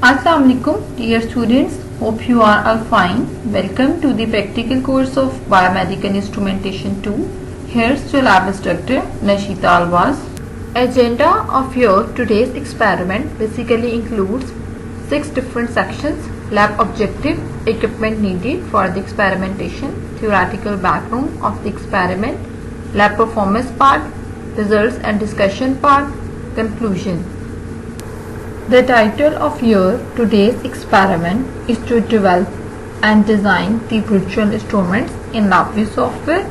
Assalamualaikum dear students, hope you are all fine. Welcome to the practical course of Biomedical Instrumentation 2. Here's your lab instructor Nashita Alvaz. Agenda of your today's experiment basically includes 6 different sections: lab objective, equipment needed for the experimentation, theoretical background of the experiment, lab performance part, results and discussion part, conclusion. The title of your today's experiment is to develop and design the virtual instruments in LabVIEW software.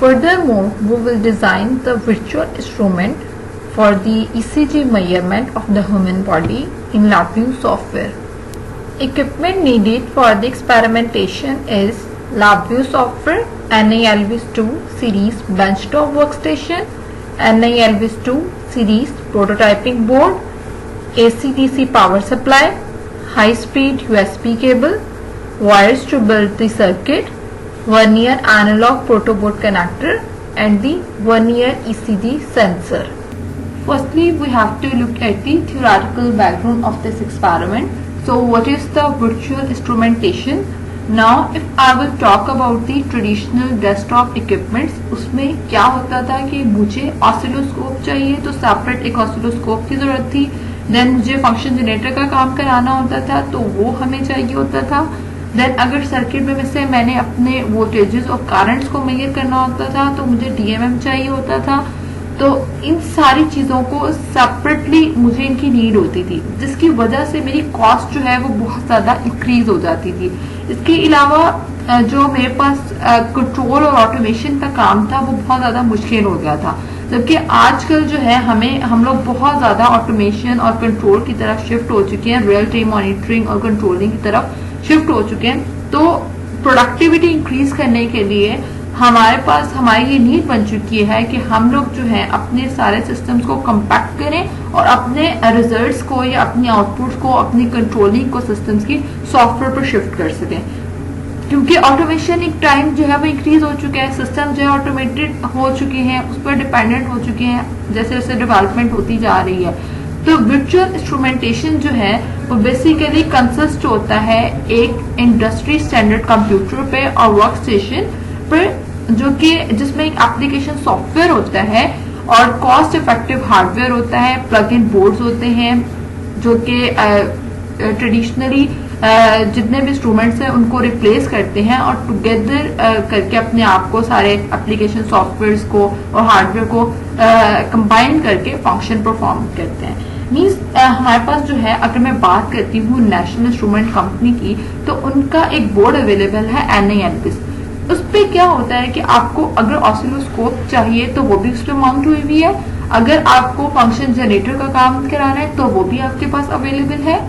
Furthermore, we will design the virtual instrument for the ECG measurement of the human body in LabVIEW software. Equipment needed for the experimentation is LabVIEW software, NALVIS2 series benchtop workstation, NALVIS2 series prototyping board, AC/DC power supply, high-speed USB cable, wires to build the circuit, vernier analog protoboard connector, and the vernier ECG sensor. Firstly, we have to look at the theoretical background of this experiment. So, what is the virtual instrumentation? Now, if I will talk about the traditional desktop equipments, उसमें क्या होता था कि मुझे oscilloscope चाहिए तो separate एक oscilloscope की जरूरत थी। देन मुझे फंक्शन जनरेटर का काम कराना होता था तो वो हमें चाहिए होता था। देन अगर सर्किट में से मैंने अपने वोल्टेजेस और करंट्स को मेजर करना होता था तो मुझे डीएमएम चाहिए होता था। तो इन सारी चीजों को सेपरेटली मुझे इनकी नीड होती थी, जिसकी वजह से मेरी कॉस्ट जो है वो बहुत ज्यादा इंक्रीज हो जाती थी। इसके अलावा जो मेरे पास कंट्रोल और ऑटोमेशन का काम था वो बहुत ज्यादा मुश्किल हो गया था, जबकि आजकल जो है हम लोग बहुत ज्यादा ऑटोमेशन और कंट्रोल की तरफ शिफ्ट हो चुके हैं, रियल टाइम मॉनिटरिंग और कंट्रोलिंग की तरफ शिफ्ट हो चुके हैं। तो प्रोडक्टिविटी इंक्रीज करने के लिए हमारे पास हमारी ये नीड बन चुकी है कि हम लोग जो है अपने सारे सिस्टम्स को कंपैक्ट करें और अपने रिजल्ट्स को या अपनी आउटपुट को, अपनी कंट्रोलिंग को सिस्टम्स की सॉफ्टवेयर पर शिफ्ट कर सकें, क्योंकि ऑटोमेशन एक टाइम जो है वो इंक्रीज हो चुका है, सिस्टम जो है ऑटोमेटेड हो चुके हैं, उस पर डिपेंडेंट हो चुके हैं जैसे जैसे डेवलपमेंट होती जा रही है। तो वर्चुअल इंस्ट्रूमेंटेशन जो है वो बेसिकली कंसिस्ट होता है एक इंडस्ट्री स्टैंडर्ड कंप्यूटर पे और वर्क स्टेशन पर, जो कि जिसमें एक एप्लीकेशन सॉफ्टवेयर होता है और कॉस्ट इफेक्टिव हार्डवेयर होता है, प्लग इन बोर्ड्स होते हैं जो कि ट्रेडिशनली जितने भी इंस्ट्रूमेंट्स हैं उनको रिप्लेस करते हैं और टुगेदर करके अपने आप को सारे एप्लीकेशन सॉफ्टवेयर्स को और हार्डवेयर को कंबाइन करके फंक्शन परफॉर्म करते हैं। मीन्स हमारे पास जो है, अगर मैं बात करती हूँ नेशनल इंस्ट्रूमेंट कंपनी की, तो उनका एक बोर्ड अवेलेबल है NALVIS। उस पे क्या होता है कि आपको अगर ऑसिलोस्कोप चाहिए तो वो भी उस पर माउंट हुई हुई है, अगर आपको फंक्शन जनरेटर का काम कराना है तो वो भी आपके पास अवेलेबल है,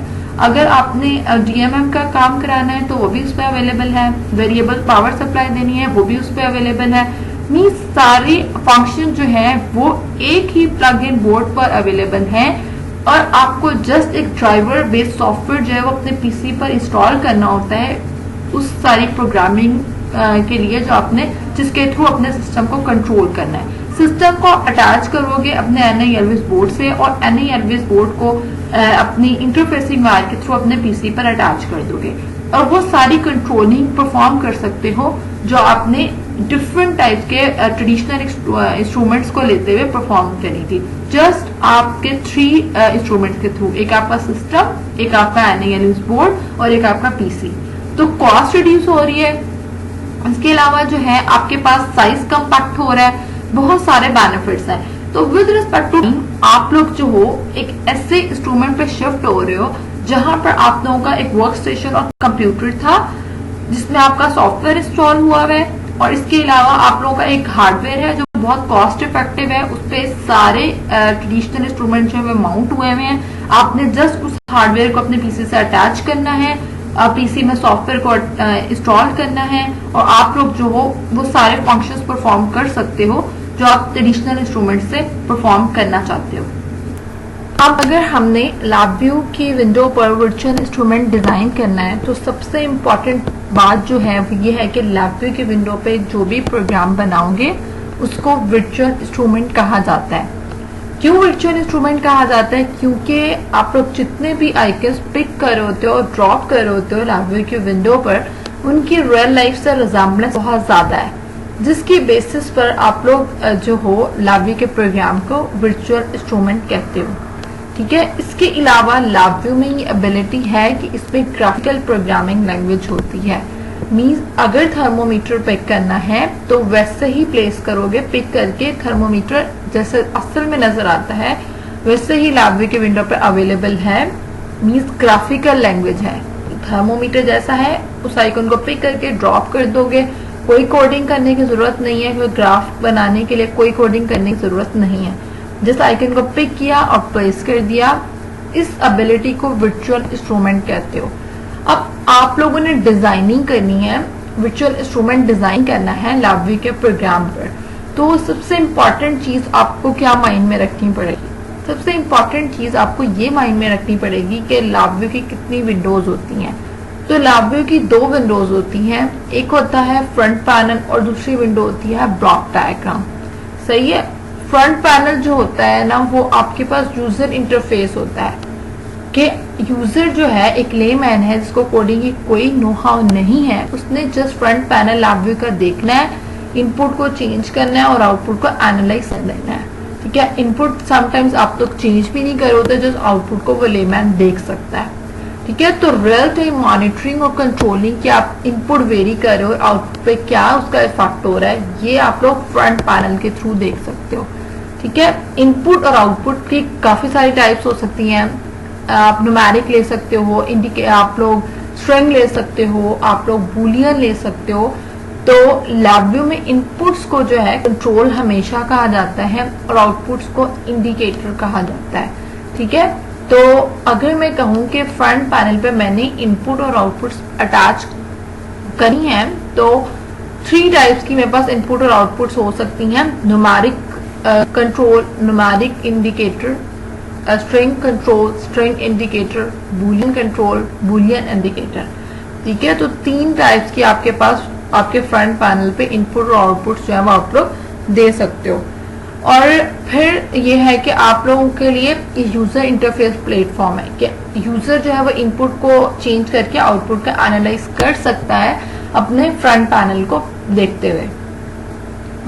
अगर आपने डीएमएम का काम कराना है तो वो भी उस पर अवेलेबल है, वेरिएबल पावर सप्लाई देनी है वो भी उस पर अवेलेबल है। मीन्स सारे फंक्शन जो है वो एक ही प्लग इन बोर्ड पर अवेलेबल है और आपको जस्ट एक ड्राइवर बेस्ड सॉफ्टवेयर जो है वो अपने पीसी पर इंस्टॉल करना होता है उस सारी प्रोग्रामिंग के लिए जो आपने, जिसके थ्रू अपने सिस्टम को कंट्रोल करना है। सिस्टम को अटैच करोगे अपने NALVIS बोर्ड से और NALVIS बोर्ड को अपनी इंटरफेसिंग वायर के थ्रू अपने पीसी पर अटैच कर दोगे और वो सारी कंट्रोलिंग परफॉर्म कर सकते हो जो आपने डिफरेंट टाइप के ट्रेडिशनल इंस्ट्रूमेंट्स को लेते हुए परफॉर्म करी थी, जस्ट आपके 3 इंस्ट्रूमेंट्स के थ्रू, एक आपका सिस्टम, एक आपका NALVIS बोर्ड और एक आपका पीसी। तो कॉस्ट रिड्यूस हो रही है, इसके अलावा जो है आपके पास साइज कम्पैक्ट हो रहा है, बहुत सारे बेनिफिट्स हैं। तो विद रिस्पेक्ट टू आप लोग जो हो एक ऐसे इंस्ट्रूमेंट पे शिफ्ट हो रहे हो जहां पर आप लोगों का एक वर्क स्टेशन और कंप्यूटर था जिसमें आपका सॉफ्टवेयर इंस्टॉल हुआ है और इसके अलावा आप लोगों का एक हार्डवेयर है जो बहुत कॉस्ट इफेक्टिव है, उस पर सारे ट्रेडिशनल इंस्ट्रूमेंट जो है माउंट हुए हुए हैं। आपने जस्ट उस हार्डवेयर को अपने पीसी से अटैच करना है, पीसी में सॉफ्टवेयर को इंस्टॉल करना है और आप लोग जो हो वो सारे फंक्शंस परफॉर्म कर सकते हो जो आप ट्रेडिशनल इंस्ट्रूमेंट से परफॉर्म करना चाहते हो। अब अगर हमने LabVIEW की विंडो पर वर्चुअल इंस्ट्रूमेंट डिजाइन करना है तो सबसे इम्पोर्टेंट बात जो है वो ये है कि LabVIEW की विंडो पे जो भी प्रोग्राम बनाओगे उसको वर्चुअल इंस्ट्रूमेंट कहा जाता है। क्यों वर्चुअल इंस्ट्रूमेंट कहा जाता है? क्योंकि आप लोग जितने भी आइकन्स पिक कर रहे होते हो और ड्रॉप कर रहे होते हो LabVIEW की विंडो पर, उनकी रियल लाइफ से रिजेम्बलेंस बहुत ज्यादा है, जिसकी बेसिस पर आप लोग जो हो LabVIEW के प्रोग्राम को वर्चुअल इंस्ट्रूमेंट कहते हो। ठीक है, इसके अलावा LabVIEW में ये एबिलिटी है कि इसमें ग्राफिकल प्रोग्रामिंग लैंग्वेज होती है। मींस अगर थर्मोमीटर पिक करना है तो वैसे ही प्लेस करोगे, पिक करके थर्मोमीटर जैसे असल में नजर आता है वैसे ही LabVIEW के विंडो पर अवेलेबल है। मींस ग्राफिकल लैंग्वेज है, थर्मोमीटर जैसा है, उस आइकन को पिक करके ड्रॉप कर दोगे, कोई कोडिंग करने की जरूरत नहीं है, कोई ग्राफ बनाने के लिए कोई कोडिंग करने की जरूरत नहीं है। जिस आइकन को पिक किया और प्लेस कर दिया, इस एबिलिटी को वर्चुअल इंस्ट्रूमेंट कहते हो। अब आप लोगों ने डिजाइनिंग करनी है, वर्चुअल इंस्ट्रूमेंट डिजाइन करना है LabVIEW के प्रोग्राम पर, तो सबसे इंपॉर्टेंट चीज आपको क्या माइंड में रखनी पड़ेगी? सबसे इंपॉर्टेंट चीज आपको ये माइंड में रखनी पड़ेगी कि LabVIEW की कितनी विंडोज होती हैं। तो LabVIEW की 2 विंडोज होती हैं, एक होता है फ्रंट पैनल और दूसरी विंडो होती है ब्लॉक डायग्राम। सही है, फ्रंट पैनल जो होता है ना, वो आपके पास यूजर इंटरफेस होता है कि यूजर जो है एक लेमैन है जिसको कोडिंग की कोई नो हाउ नहीं है, उसने जस्ट फ्रंट पैनल LabVIEW का देखना है, इनपुट को चेंज करना है और आउटपुट को एनालाइज कर देना है। ठीक है, इनपुट समटाइम्स आप लोग चेंज भी नहीं कर होते, जस्ट आउटपुट को वो लेमैन देख सकता है। ठीक है, तो रियल टाइम मॉनिटरिंग और कंट्रोलिंग कि आप इनपुट वेरी कर रहे हो और आउटपुट पे क्या उसका इफेक्ट हो रहा है, ये आप लोग फ्रंट पैनल के थ्रू देख सकते हो। ठीक है, इनपुट और आउटपुट की काफी सारी टाइप्स हो सकती हैं। आप न्यूमेरिक ले सकते हो, आप लोग स्ट्रिंग ले सकते हो, आप लोग बूलियन ले सकते हो। तो LabVIEW में इनपुट्स को जो है कंट्रोल हमेशा कहा जाता है और आउटपुट्स को इंडिकेटर कहा जाता है। ठीक है, तो अगर मैं कहूं कि फ्रंट पैनल पे मैंने इनपुट और आउटपुट्स अटैच करनी है, तो 3 टाइप्स की मेरे पास इनपुट और आउटपुट्स हो सकती हैं। Numeric control, numeric indicator, string control, string indicator, Boolean control, Boolean indicator. ठीक है, तो 3 टाइप्स की आपके पास आपके फ्रंट पैनल पे इनपुट और आउटपुट जो है वो आप लोग दे सकते हो। और फिर ये है कि आप लोगों के लिए यूजर इंटरफेस प्लेटफॉर्म है कि यूजर जो है वो इनपुट को चेंज करके आउटपुट का एनालाइज कर सकता है अपने फ्रंट पैनल को देखते हुए।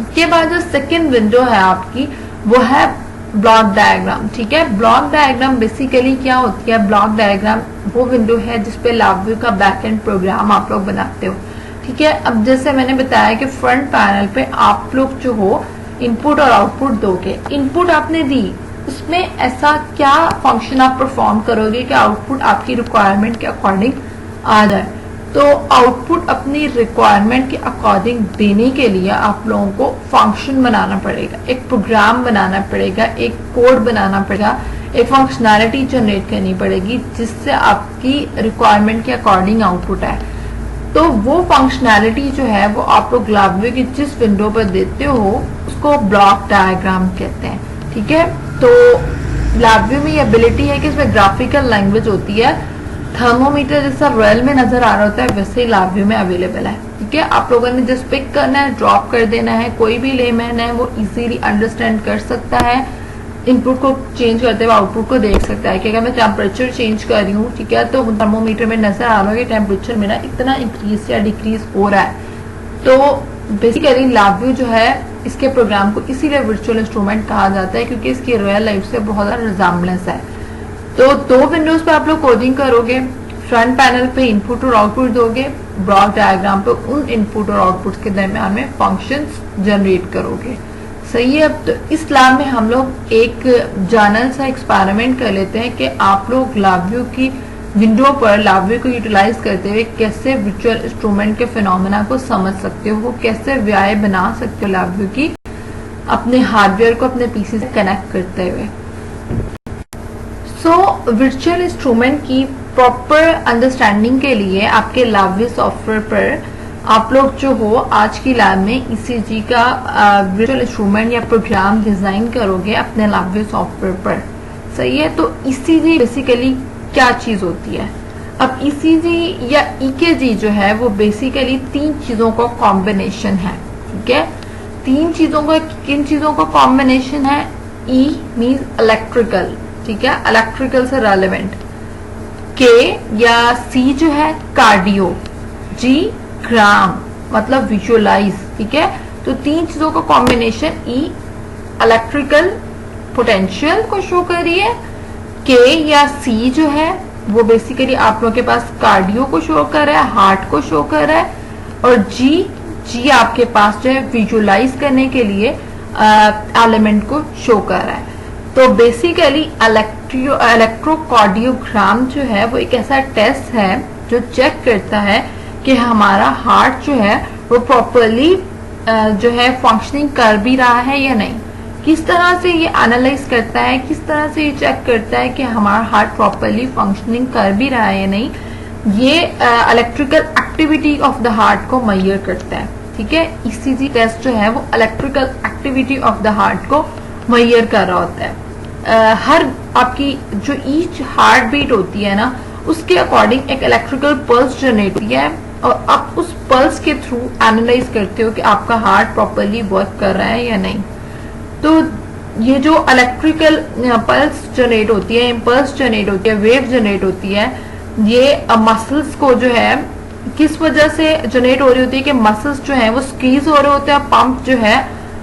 उसके बाद जो सेकेंड विंडो है आपकी, वो है ब्लॉक डायग्राम। ठीक है, ब्लॉक डायग्राम बेसिकली क्या होती है? ब्लॉक डायग्राम वो विंडो है जिसपे LabVIEW का बैकएंड प्रोग्राम आप लोग बनाते हो। ठीक है, अब जैसे मैंने बताया कि फ्रंट पैनल पे आप लोग जो हो इनपुट और आउटपुट दोगे, इनपुट आपने दी, उसमें ऐसा क्या फंक्शन आप परफॉर्म करोगे कि आउटपुट आपकी रिक्वायरमेंट के अकॉर्डिंग आ जाए। तो आउटपुट अपनी रिक्वायरमेंट के अकॉर्डिंग देने के लिए आप लोगों को फंक्शन बनाना पड़ेगा, एक प्रोग्राम बनाना पड़ेगा, एक कोड बनाना पड़ेगा, एक फंक्शनैलिटी जनरेट करनी पड़ेगी जिससे आपकी रिक्वायरमेंट के अकॉर्डिंग आउटपुट आए। तो वो फंक्शनैलिटी जो है वो आप लोग LabVIEW की जिस विंडो पर देते हो उसको ब्लॉक डायग्राम कहते हैं। ठीक है, तो LabVIEW में ये एबिलिटी है कि इसमें ग्राफिकल लैंग्वेज होती है, थर्मोमीटर जैसा रियल में नजर आ रहा होता है वैसे ही LabVIEW में अवेलेबल है। ठीक है, आप लोगों ने जस्ट पिक करना है, ड्रॉप कर देना है, कोई भी लेमैन है वो इजीली अंडरस्टैंड कर सकता है, इनपुट को चेंज करते हुए आउटपुट को देख सकता है कि अगर मैं टेम्परेचर चेंज कर रही हूँ, ठीक है, तो थर्मोमीटर में नजर आ रहा है कि टेम्परेचर मेरा इतना इंक्रीज या डिक्रीज हो रहा है। तो बेसिकली LabVIEW जो है इसके प्रोग्राम को इसीलिए वर्चुअल इंस्ट्रूमेंट कहा जाता है क्योंकि इसकी रियल लाइफ से बहुत ज्यादा रिजेम्बलेंस है। तो 2 विंडोज पे आप लोग कोडिंग करोगे, फ्रंट पैनल पे इनपुट और आउटपुट दोगे, ब्लॉक डायग्राम पे उन इनपुट और आउटपुट के दरमियान में फंक्शंस जनरेट करोगे। सही है, तो इस लैब में हम लोग एक जानल सा एक्सपेरिमेंट कर लेते हैं कि आप लोग LabVIEW की विंडो पर LabVIEW को यूटिलाइज करते हुए कैसे वर्चुअल इंस्ट्रूमेंट के फिनोमेना को समझ सकते हो, कैसे व्याय बना सकते हो LabVIEW की अपने हार्डवेयर को अपने पीसी से कनेक्ट करते हुए। सो वर्चुअल इंस्ट्रूमेंट की प्रॉपर अंडरस्टैंडिंग के लिए आपके LabVIEW सॉफ्टवेयर पर आप लोग जो हो आज की लैब में ECG का वर्चुअल इंस्ट्रूमेंट या प्रोग्राम डिजाइन करोगे अपने LabVIEW सॉफ्टवेयर पर। सही है, तो ECG बेसिकली क्या चीज होती है? अब ECG या EKG जो है वो बेसिकली 3 चीजों का कॉम्बिनेशन है। ठीक है, 3 चीजों का, किन चीजों का कॉम्बिनेशन है? E मीन्स इलेक्ट्रिकल, ठीक है, इलेक्ट्रिकल से रेलेवेंट। K या C जो है कार्डियो, G ग्राम मतलब विजुअलाइज, ठीक है। तो तीन चीजों का कॉम्बिनेशन E इलेक्ट्रिकल पोटेंशियल को शो कर रही है, K या C जो है वो बेसिकली आप लोगों के पास कार्डियो को शो कर रहा है, हार्ट को शो कर रहा है, और G आपके पास जो है विजुअलाइज करने के लिए एलिमेंट को शो कर रहा है। तो बेसिकली इलेक्ट्रोकार्डियोग्राम जो है वो एक ऐसा टेस्ट है जो चेक करता है कि हमारा हार्ट जो है वो प्रॉपरली जो है फंक्शनिंग कर भी रहा है या नहीं। किस तरह से ये एनालाइज करता है, किस तरह से ये चेक करता है कि हमारा हार्ट प्रॉपरली फंक्शनिंग कर भी रहा है या नहीं, ये electrical activity of the heart को मेजर करता है, ठीक है। ईसीजी टेस्ट जो है वो electrical activity of the heart को मेजर कर रहा होता है। हर आपकी जो ईच हार्ट बीट होती है ना, उसके अकॉर्डिंग एक इलेक्ट्रिकल पल्स जनरेट होती है, और आप उस पल्स के थ्रू एनालाइज करते हो कि आपका हार्ट प्रॉपरली वर्क कर रहा है या नहीं। तो ये जो इलेक्ट्रिकल पल्स जनरेट होती है, इम्पल्स जनरेट होती है, वेव जनरेट होती है, ये मसल्स को जो है किस वजह से जनरेट हो रही होती है कि मसल्स जो है वो स्क्वीज हो रहे होते हैं, पंप जो है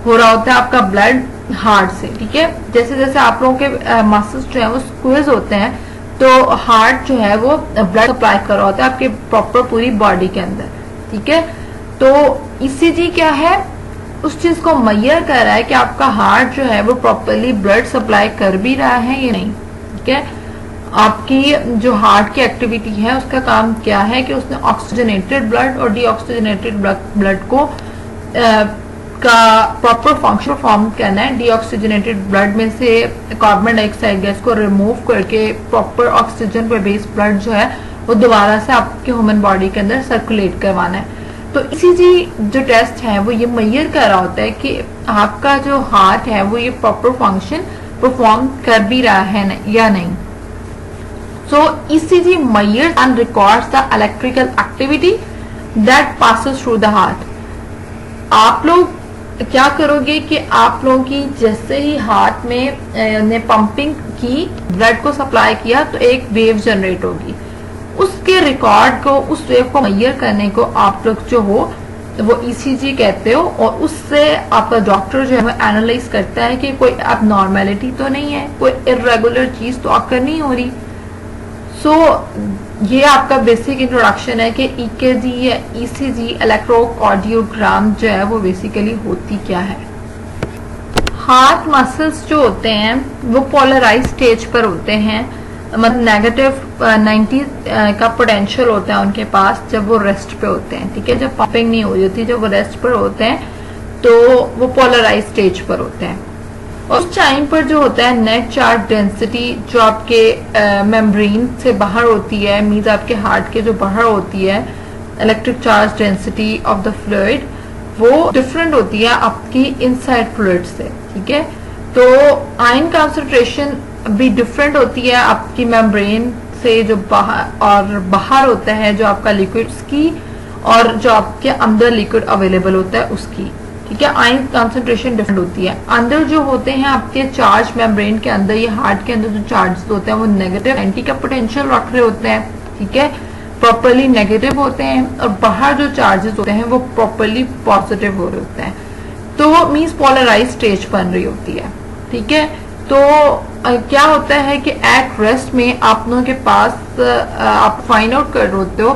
हो रहा होता है आपका ब्लड हार्ट से, ठीक है। जैसे जैसे आप लोगों के मसल्स जो है वो स्क्वीज होते हैं तो हार्ट जो है वो ब्लड सप्लाई कर रहा होता है आपके प्रॉपर पूरी बॉडी के अंदर, ठीक है। तो ईसीजी क्या है, उस चीज को मेजर कर रहा है कि आपका हार्ट जो है वो प्रॉपरली ब्लड सप्लाई कर भी रहा है या नहीं, ठीक है। आपकी जो हार्ट की एक्टिविटी है उसका काम क्या है कि उसने ऑक्सीजनेटेड ब्लड और डीऑक्सीजनेटेड ब्लड को का प्रॉपर फंक्शन फॉर्म करना है। डीऑक्सीजनेटेड ब्लड में से कार्बन डाइऑक्साइड गैस को रिमूव करके प्रॉपर ऑक्सीजन पे बेस्ड ब्लड जो है वो दोबारा से आपके ह्यूमन बॉडी के अंदर सर्कुलेट करवाना है। तो ईसीजी जो टेस्ट है वो ये मेजर कर रहा होता है कि आपका जो हार्ट है वो ये प्रॉपर फंक्शन परफॉर्म कर भी रहा है या नहीं। सो ECG measures and records the electrical activity that passes through the heart। आप लोग क्या करोगे कि आप लोगों की जैसे ही हार्ट में ने पंपिंग की, ब्लड को सप्लाई किया, तो एक वेव जनरेट होगी। उसके रिकॉर्ड को, उस वेव को मेजर करने को आप लोग जो हो वो ईसीजी कहते हो, और उससे आपका डॉक्टर जो है वो एनालाइज करता है कि कोई एबनॉर्मेलिटी तो नहीं है, कोई इरेगुलर चीज तो आकर नहीं हो रही। सो ये आपका बेसिक इंट्रोडक्शन है कि ईकेजी या ईसीजी इलेक्ट्रोकार्डियोग्राम जो है वो बेसिकली होती क्या है। हार्ट मसल्स जो होते हैं वो पोलराइज स्टेज पर होते हैं, मतलब नेगेटिव 90 का पोटेंशियल होता है उनके पास जब वो रेस्ट पे होते हैं, ठीक है। जब पंपिंग नहीं हो रही होती, जब वो रेस्ट पर होते हैं तो वो पोलराइज स्टेज पर होते हैं। और उस टाइम पर जो होता है नेट चार्ज डेंसिटी जो आपके मेम्ब्रेन से बाहर होती है, मीन्स आपके हार्ट के जो बाहर होती है, electric charge density of the fluid वो डिफरेंट होती है आपकी इनसाइड फ्लूइड से, ठीक है। तो आयन कंसंट्रेशन भी डिफरेंट होती है आपकी मेम्ब्रेन से जो बाहर होता है जो आपका लिक्विड उसकी, और जो आपके अंदर लिक्विड अवेलेबल होता है उसकी, ठीक है। आयन कंसंट्रेशन डिफरेंट होती है। अंदर जो होते हैं आपके चार्ज मेम्ब्रेन के अंदर, ये हार्ट के अंदर जो चार्जेस होते हैं वो नेगेटिव 90 का पोटेंशियल रख रहे होते हैं, ठीक है, प्रॉपरली नेगेटिव होते हैं, और बाहर जो चार्जेस होते हैं वो प्रॉपरली पॉजिटिव हो रहे होते हैं। तो वो मीन्स पोलराइज स्टेज बन रही होती है, ठीक है। तो क्या होता है कि एट रेस्ट में आप लोगों के पास आप फाइंड आउट कर होते हो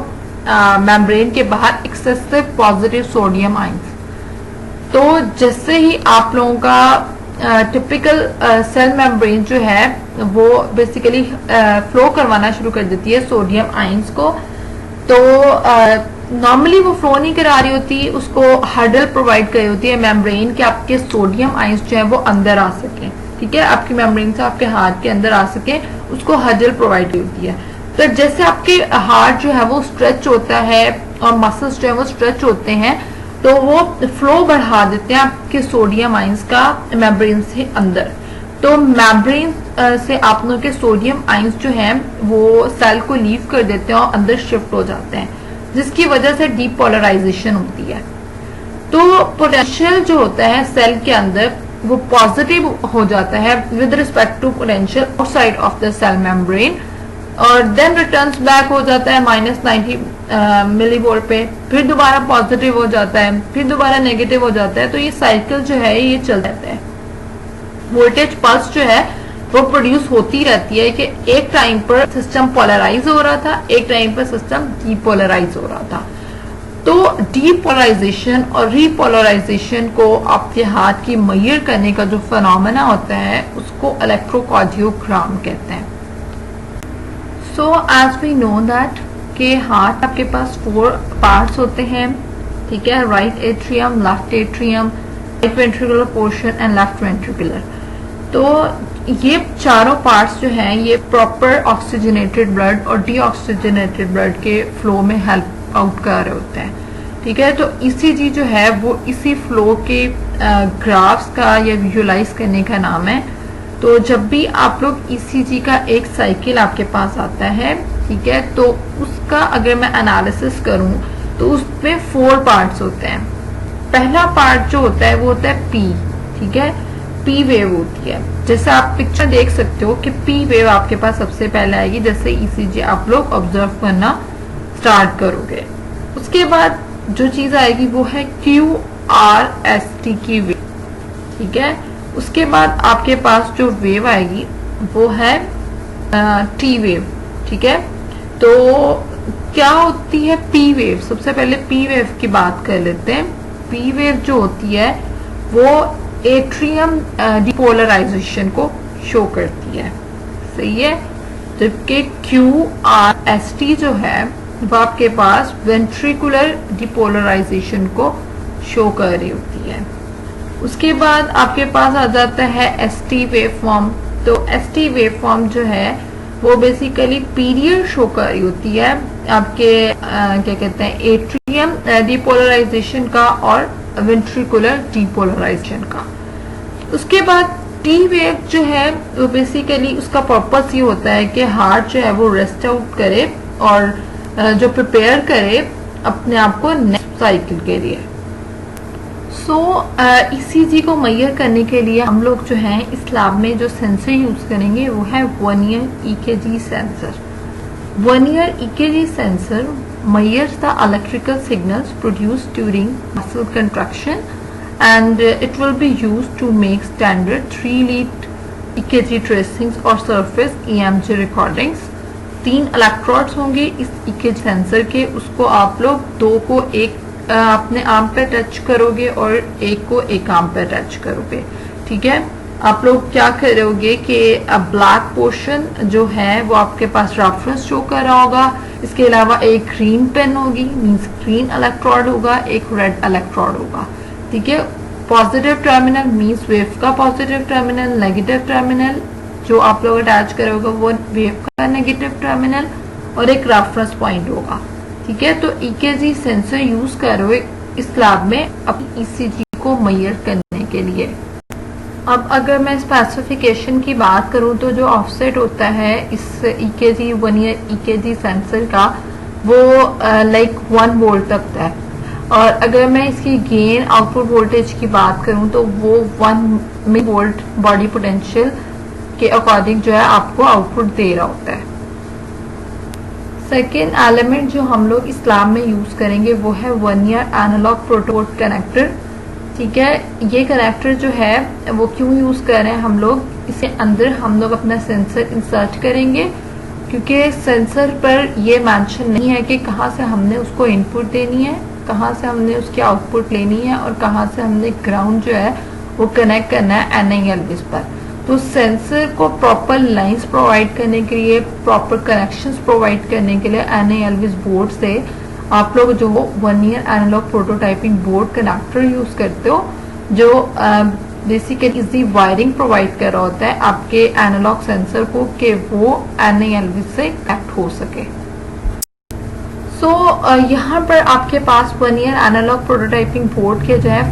मेम्ब्रेन के बाहर एक्सेसिव पॉजिटिव सोडियम आयंस। तो जैसे ही आप लोगों का टिपिकल सेल मेम्ब्रेन जो है वो बेसिकली फ्लो करवाना शुरू कर देती है सोडियम आयंस को, तो नॉर्मली वो फ्लो नहीं करा रही होती, उसको हर्डल प्रोवाइड करी होती है मेम्ब्रेन के आपके सोडियम आयंस जो है वो अंदर आ सके, ठीक है, आपकी मेम्ब्रेन से आपके हार्ट के अंदर आ सके, उसको हर्डल प्रोवाइड की होती है। तो जैसे आपके हार्ट जो है वो स्ट्रेच होता है और मसल्स जो है वो स्ट्रेच होते हैं, तो वो फ्लो बढ़ा देते हैं आपके सोडियम आयंस का मेम्ब्रेन से अंदर। तो मेम्ब्रेन से आप लोगों के सोडियम आयंस जो हैं वो सेल को लीव कर देते हैं और अंदर शिफ्ट हो जाते हैं, जिसकी वजह से डीपोलराइजेशन होती है। तो पोटेंशियल जो होता है सेल के अंदर वो पॉजिटिव हो जाता है with respect to potential outside of the cell membrane, और देन रिटर्न्स बैक हो जाता है -90 मिलीवोल्ट पे, फिर दोबारा पॉजिटिव हो जाता है, फिर दोबारा नेगेटिव हो जाता है। तो ये साइकिल जो है ये चल रहता है। वोल्टेज पल्स जो है वो प्रोड्यूस होती रहती है कि एक टाइम पर सिस्टम पोलराइज हो रहा था, एक टाइम पर सिस्टम डीपोलराइज हो रहा था। तो डीपोलराइजेशन और रीपोलराइजेशन को आपके हाथ की मेजर करने का जो फिनोमेना होता है उसको इलेक्ट्रोकार्डियोग्राम कहते हैं। So as we know that के हार्ट आपके पास 4 पार्ट्स होते हैं, ठीक है, right atrium, left atrium, right ventricular portion and left ventricular. तो ये चारों पार्ट्स जो हैं ये प्रॉपर ऑक्सीजनेटेड ब्लड और डीऑक्सीजनेटेड ब्लड के फ्लो में हेल्प आउट कर रहे होते हैं, ठीक है। तो ईसीजी जो है वो इसी फ्लो के ग्राफ्स का या विजुलाइज करने का नाम है। तो जब भी आप लोग ईसीजी का एक साइकिल आपके पास आता है, ठीक है, तो उसका अगर मैं एनालिसिस करूं तो उसमें 4 पार्ट्स होते हैं। पहला पार्ट जो होता है वो होता है पी, ठीक है, पी वेव होती है। जैसे आप पिक्चर देख सकते हो कि पी वेव आपके पास सबसे पहले आएगी जैसे ईसीजी आप लोग ऑब्जर्व करना स्टार्ट करोगे। उसके बाद जो चीज आएगी वो है QRST की वेव, ठीक है। उसके बाद आपके पास जो वेव आएगी वो है टी वेव, ठीक है। तो क्या होती है पी वेव? सबसे पहले पी वेव की बात कर लेते हैं। पी वेव जो होती है वो एट्रियम डिपोलराइजेशन को शो करती है, सही है। जबकि QRST जो है वो आपके पास वेंट्रिकुलर डिपोलराइजेशन को शो कर रही होती है। उसके बाद आपके पास आ जाता है ST वेव फॉर्म। तो ST वेव फॉर्म जो है वो बेसिकली पीरियड शो कर रही होती है आपके क्या कहते हैं एट्रियम डिपोलराइजेशन का और वेंट्रिकुलर डिपोलराइजेशन का। उसके बाद टी वेव जो है वो बेसिकली उसका पर्पस ये होता है कि हार्ट जो है वो रेस्ट आउट करे और जो प्रिपेयर करे अपने आप को नेक्स्ट साइकिल के लिए। सो ईसीजी को मेजर करने के लिए हम लोग जो है इस लैब में जो सेंसर यूज करेंगे वो है vernier EKG sensor. Vernier EKG sensor measures the electrical signals produced during muscle contraction and it will be used to make standard 3-lead EKG tracings or surface EMG recordings। 3 electrodes होंगे इस EKG sensor के, उसको आप लोग 2 को एक अपने arm पे टच करोगे और एक को एक आर्म पे टच करोगे, ठीक है। आप लोग क्या करोगे कि ब्लैक पोर्शन जो है वो आपके पास रेफरेंस शो कर रहा होगा। इसके अलावा एक ग्रीन पेन होगी, मींस ग्रीन इलेक्ट्रोड होगा, एक रेड इलेक्ट्रोड होगा, ठीक है। पॉजिटिव टर्मिनल मींस वेव का पॉजिटिव टर्मिनल, नेगेटिव टर्मिनल जो आप लोग अटैच करोगे वो वेव का नेगेटिव टर्मिनल, और एक रेफरेंस पॉइंट होगा, ठीक है। तो EKG सेंसर यूज करो इस लैब में अपनी ECG को मेजर करने के लिए। अब अगर मैं स्पेसिफिकेशन की बात करूं तो जो ऑफसेट होता है इस EKG वर्नियर EKG सेंसर का वो लाइक 1 वोल्ट तक है, और अगर मैं इसकी गेन आउटपुट वोल्टेज की बात करूं तो वो 1 मिली वोल्ट बॉडी पोटेंशियल के अकॉर्डिंग जो है आपको आउटपुट दे रहा होता है। सेकेंड एलिमेंट जो हम लोग इस लैब में यूज करेंगे वो है वर्नियर एनालॉग प्रोटोड कनेक्टर, ठीक है। ये कनेक्टर जो है वो क्यों यूज कर रहे हैं हम लोग, इसे अंदर हम लोग अपना सेंसर इंसर्ट करेंगे क्योंकि सेंसर पर ये मेंशन नहीं है कि कहाँ से हमने उसको इनपुट देनी है, कहाँ से हमने उसकी आउटपुट लेनी है और कहाँ से हमने ग्राउंड जो है वो कनेक्ट करना है NILVs पर। तो सेंसर को प्रॉपर लाइंस प्रोवाइड करने के लिए, प्रॉपर कनेक्शंस प्रोवाइड करने के लिए NILVs बोर्ड से आप लोग जो Vernier analogue prototyping board connector use करते हो जो बेसिकली इजी वायरिंग प्रोवाइड कर रहा होता है आपके एनालॉग सेंसर को कि वो NILVs से कनेक्ट हो सके। सो यहाँ पर आपके पास वर्नियर एनालॉग प्रोटोटाइपिंग बोर्ड के जो है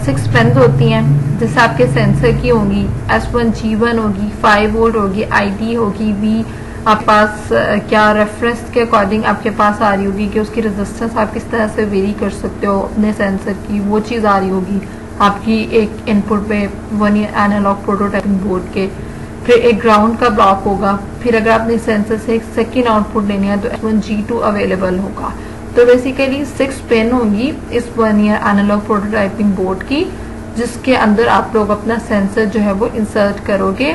6 पिन्स होती हैं, जैसे आपके सेंसर की होगी S1 G1 होगी, 5 वोल्ट होगी, ID होगी, V आपके पास क्या रेफरेंस के अकॉर्डिंग आपके पास आ रही होगी कि उसकी रेजिस्टेंस आप किस तरह से वेरी कर सकते हो अपने सेंसर की, वो चीज़ आ रही होगी। आपकी एक इनपुट पे 1 ईयर एनालॉग प्रोटोटाइपिंग बोर्ड के, फिर एक ग्राउंड का ब्लॉक होगा, फिर अगर आपने सेंसर से एक सेकेंड आउटपुट लेनी है तो S1G2 अवेलेबल होगा। तो बेसिकली 6 पिन होगी इस 1 ईयर एनालॉग प्रोटोटाइपिंग बोर्ड की, जिसके अंदर आप लोग अपना सेंसर जो है वो इंसर्ट करोगे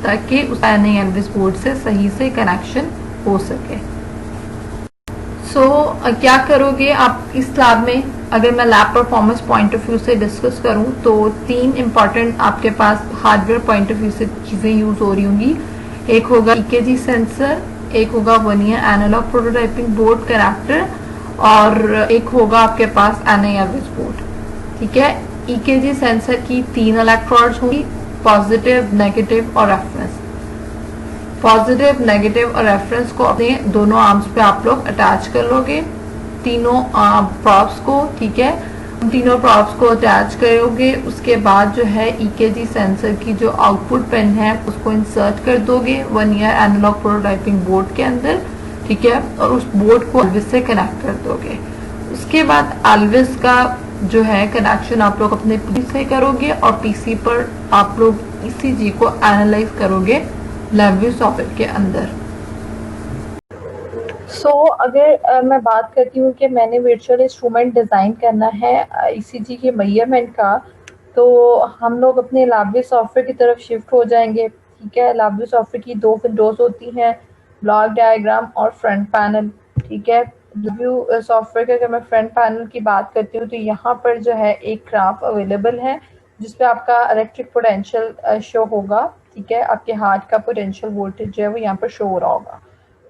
ताकि उस एलविस बोर्ड से सही से कनेक्शन हो सके। क्या करोगे आप इस लैब में? अगर मैं lab performance point of view से डिस्कस करूं तो 3 इंपॉर्टेंट आपके पास हार्डवेयर पॉइंट ऑफ व्यू से चीज़ें यूज हो रही होंगी। एक होगा EKG सेंसर, एक होगा 1 year analogue prototyping board connector, और एक होगा आपके पास एलविस बोर्ड। ठीक है, EKG सेंसर की 3 इलेक्ट्रोड्स होंगी, पॉजिटिव, नेगेटिव और रेफरेंस। पॉजिटिव, नेगेटिव और रेफरेंस को अपने दोनों आर्म्स पे आप लोग अटैच कर लोगे, तीनों प्रॉप्स को। ठीक है, उन तीनों प्रॉप्स को अटैच करोगे। उसके बाद जो है EKG सेंसर की जो आउटपुट पिन है उसको इंसर्ट कर दोगे 1 ईयर एनालॉग प्रोटोटाइपिंग बोर्ड के अंदर। ठीक है, और उस बोर्ड को एलविस से कनेक्ट कर दोगे। उसके बाद एलविस का जो है कनेक्शन आप लोग अपने PC से करोगे और PC पर आप लोग ECG को एनालाइज करोगे लैबव्यू सॉफ्टवेयर के अंदर। अगर मैं बात करती हूँ कि मैंने वर्चुअल इंस्ट्रूमेंट डिज़ाइन करना है ECG के मेजरमेंट का, तो हम लोग अपने लैबव्यू सॉफ्टवेयर की तरफ शिफ्ट हो जाएंगे। ठीक है, लैबव्यू सॉफ्टवेयर की 2 विंडोज होती हैं, ब्लॉक डायग्राम और फ्रंट पैनल। ठीक है, लैबव्यू सॉफ्टवेयर के अगर मैं फ्रंट पैनल की बात करती हूँ तो यहाँ पर जो है एक ग्राफ अवेलेबल है जिसपे आपका इलेक्ट्रिक पोटेंशियल शो होगा। ठीक है, आपके हार्ट का पोटेंशियल वोल्टेज जो है वो यहाँ पर शो हो रहा होगा।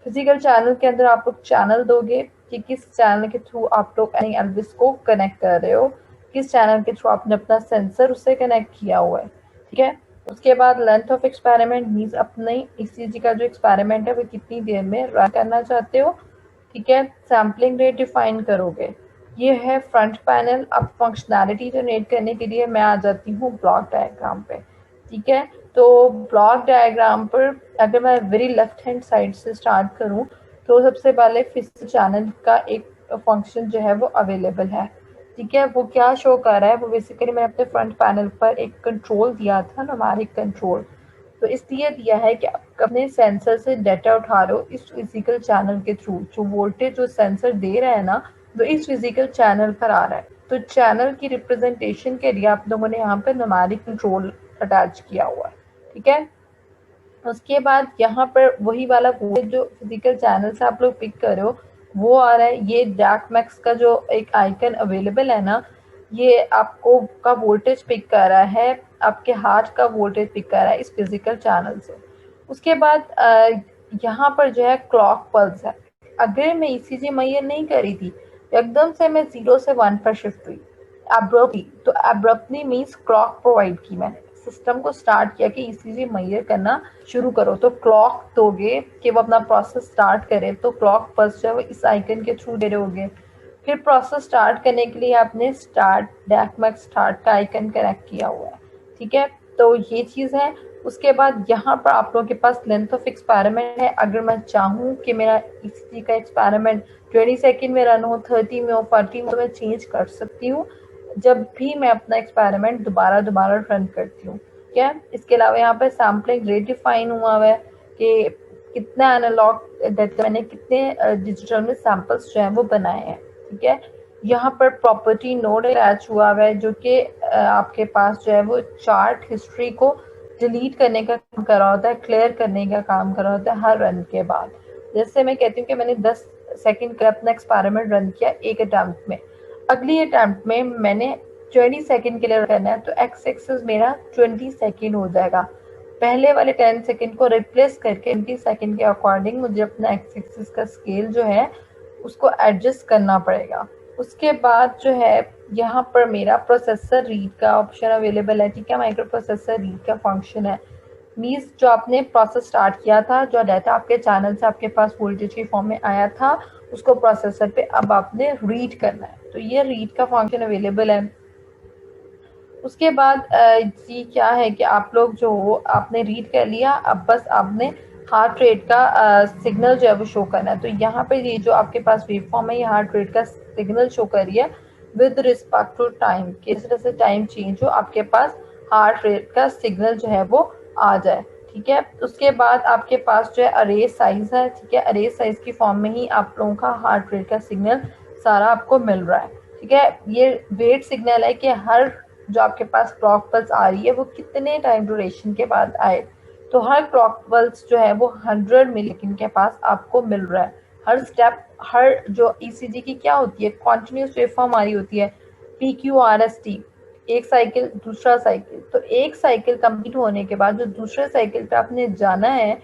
फिजिकल चैनल के अंदर आप लोग चैनल दोगे कि किस चैनल के थ्रू आप लोग एलविस को कनेक्ट कर रहे हो, किस चैनल के थ्रू आपने अपना सेंसर उससे कनेक्ट किया हुआ है। ठीक है, उसके बाद लेंथ ऑफ एक्सपेरिमेंट मीन्स अपने ECG का जो एक्सपेरिमेंट है वो कितनी देर में रन करना चाहते हो। ठीक है, सैम्पलिंग रेट डिफाइन करोगे। ये है फ्रंट पैनल। अब फंक्शनैलिटी जनरेट करने के लिए मैं आ जाती हूँ ब्लॉक डायग्राम पे। ठीक है, तो ब्लॉक डायग्राम पर अगर मैं वेरी लेफ्ट हैंड साइड से स्टार्ट करूं तो सबसे पहले फिजिकल चैनल का एक फंक्शन जो है वो अवेलेबल है। ठीक है, वो क्या शो कर रहा है, वो बेसिकली मैंने अपने फ्रंट पैनल पर एक कंट्रोल दिया था, न्यूमेरिक कंट्रोल। तो इसलिए दिया है कि आप अपने सेंसर से डाटा उठा रहे हो इस फिजिकल चैनल के थ्रू, जो वोल्टेज जो सेंसर दे रहा है ना वो इस फिजिकल चैनल पर आ रहा है। तो चैनल की रिप्रेजेंटेशन के लिए आप लोगों ने यहाँ पर न्यूमेरिक कंट्रोल अटैच किया हुआ है। ठीक है, उसके बाद यहाँ पर वही वाला वोल्टेज जो फिजिकल चैनल से आप लोग पिक कर रहे हो वो आ रहा है। ये डैक मैक्स का जो एक आइकन अवेलेबल है ना, ये आपको का वोल्टेज पिक कर रहा है, आपके हार्ट का वोल्टेज पिक कर रहा है इस फिजिकल चैनल से। उसके बाद यहाँ पर जो है क्लॉक पल्स है। अगर मैं ECG मेजर नहीं करी थी एकदम से मैं 0 से 1 पर शिफ्ट हुई एब्रप्टली, तो एब्रप्टली मीन्स क्लॉक प्रोवाइड की, मैंने सिस्टम को स्टार्ट किया कि ECG मेजर करना शुरू करो। तो क्लॉक दोगे कि वो अपना प्रोसेस स्टार्ट करे, तो क्लॉक पल्स जो है वो इस आइकन के थ्रू दे रहे होगे। फिर प्रोसेस स्टार्ट करने के लिए आपने स्टार्ट डैकमैक्स स्टार्ट का आइकन कनेक्ट किया हुआ है। ठीक है, तो ये चीज़ है। उसके बाद यहाँ पर आप लोगों के पास लेंथ ऑफ एक्सपेरिमेंट है। अगर मैं चाहूँ कि मेरा ECG का एक्सपेरिमेंट 20 सेकेंड में रन हो, 30 में हो, 40 में, तो मैं चेंज कर सकती हूँ जब भी मैं अपना एक्सपेरिमेंट दोबारा रन करती हूँ। क्या इसके अलावा यहाँ पर सैम्पलिंग रेट डिफाइन हुआ है कि कितना एनालॉग डाटा मैंने कितने डिजिटल में सैंपल्स जो हैं वो बनाए हैं। ठीक है, यहाँ पर प्रॉपर्टी नोड अटैच हुआ है जो कि आपके पास जो है वो चार्ट हिस्ट्री को डिलीट करने का काम कर रहा होता है, क्लियर करने का काम कर रहा होता है हर रन के बाद। जैसे मैं कहती हूँ कि मैंने 10 सेकंड का अपना एक्सपेरिमेंट रन किया एक अटैम्प्ट में, अगली अटैम्प्ट में मैंने 20 सेकंड के लिए करना है तो एक्स एक्सिस मेरा 20 सेकंड हो जाएगा। पहले वाले 10 सेकंड को रिप्लेस करके 20 सेकंड के अकॉर्डिंग मुझे अपना एक्स एक्सिस का स्केल जो है उसको एडजस्ट करना पड़ेगा। उसके बाद जो है यहाँ पर मेरा प्रोसेसर रीड का ऑप्शन अवेलेबल है। ठीक है, माइक्रो प्रोसेसर रीड का फंक्शन है। मीन्स जो आपने प्रोसेस स्टार्ट किया था, जो डाटा आपके चैनल से आपके पास वोल्टेज की फॉर्म में आया था, उसको प्रोसेसर पे अब आपने रीड करना है, तो ये रीड का फंक्शन अवेलेबल है। उसके बाद ये क्या है कि आप लोग जो हो आपने रीड कर लिया, अब बस आपने हार्ट रेट का सिग्नल जो है वो शो करना है। तो यहाँ पे ये जो आपके पास वेव फॉर्म है ये हार्ट रेट का सिग्नल शो कर रही है। विद रिस्पेक्ट टू टाइम, किस तरह से टाइम चेंज हो, आपके पास हार्ट रेट का सिग्नल जो है वो आ जाए। ठीक है, उसके बाद आपके पास जो है अरे साइज है। ठीक है, अरे साइज की फॉर्म में ही आप लोगों का हार्ट रेट का सिग्नल सारा आपको मिल रहा है। ठीक है, ये वेट सिग्नल है कि हर जो आपके पास क्लॉक पल्स आ रही है वो कितने टाइम ड्यूरेशन के बाद आए। तो हर क्लॉक पल्स जो है वो 100 मिलीसेकंड के पास आपको मिल रहा है। हर स्टेप, हर जो ईसीजी की क्या होती है, कॉन्टिन्यूस वेवफॉर्म हमारी होती है PQRST, एक साइकिल दूसरा साइकिल। तो एक साइकिल कंप्लीट होने के बाद जो दूसरे साइकिल पे आपने जाना है,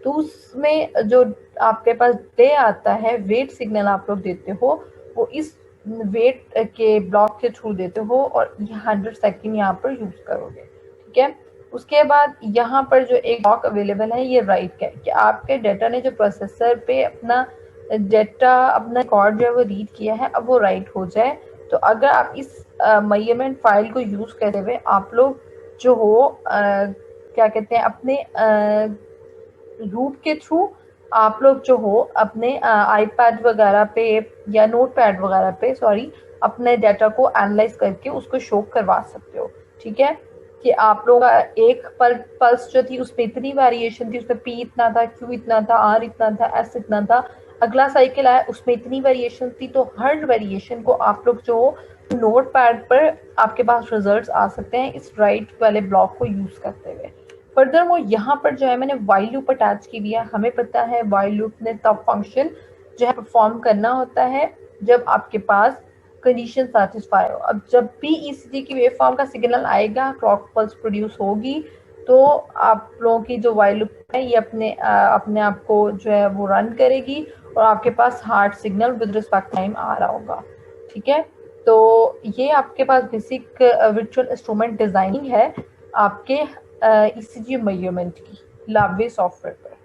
तो उसमें जो आपके पास डे आता है, वेट सिग्नल आप लोग देते हो, वो इस वेट के ब्लॉक के थ्रू देते हो और 100 सेकेंड यहाँ पर यूज करोगे। ठीक है, उसके बाद यहाँ पर जो एक ब्लॉक अवेलेबल है ये राइट का है कि आपके डाटा ने जो प्रोसेसर पे अपना डाटा, अपना रिकॉर्ड जो है वो रीड किया है, अब वो राइट हो जाए। तो अगर आप इस मेजरमेंट फाइल को यूज करते हुए आप लोग जो हो क्या कहते हैं, अपने रूट के थ्रू आप लोग जो हो अपने आईपैड वगैरह पे या नोटपैड वगैरह पे अपने डाटा को एनालाइज करके उसको शो करवा सकते हो। ठीक है, कि आप लोग एक पल्स जो थी उसमें इतनी वेरिएशन थी, उसमें P इतना था, Q इतना था, R इतना था, S इतना था, अगला साइकिल आया उसमें इतनी वेरिएशन थी। तो हर वेरिएशन को आप लोग जो नोट पैड पर आपके पास रिजल्ट्स आ सकते हैं इस राइट वाले ब्लॉक को यूज करते हुए। फर्दर वो यहाँ पर जो है मैंने वाइल लूप अटैच की हुई है। हमें पता है वाइल लूप ने तब फंक्शन जो है परफॉर्म करना होता है जब आपके पास कंडीशन सेटिस्फाई हो। अब जब भी ईसीजी की वेव फॉर्म का सिग्नल आएगा, क्लॉक पल्स प्रोड्यूस होगी, तो आप लोगों की जो वाइल लूप है ये अपने आप को जो है वो रन करेगी और आपके पास heart signal with respect time आ रहा होगा। ठीक है, तो ये आपके पास बेसिक वर्चुअल इंस्ट्रूमेंट डिजाइनिंग है आपके ईसीजी मेजरमेंट की लावे सॉफ्टवेयर पर।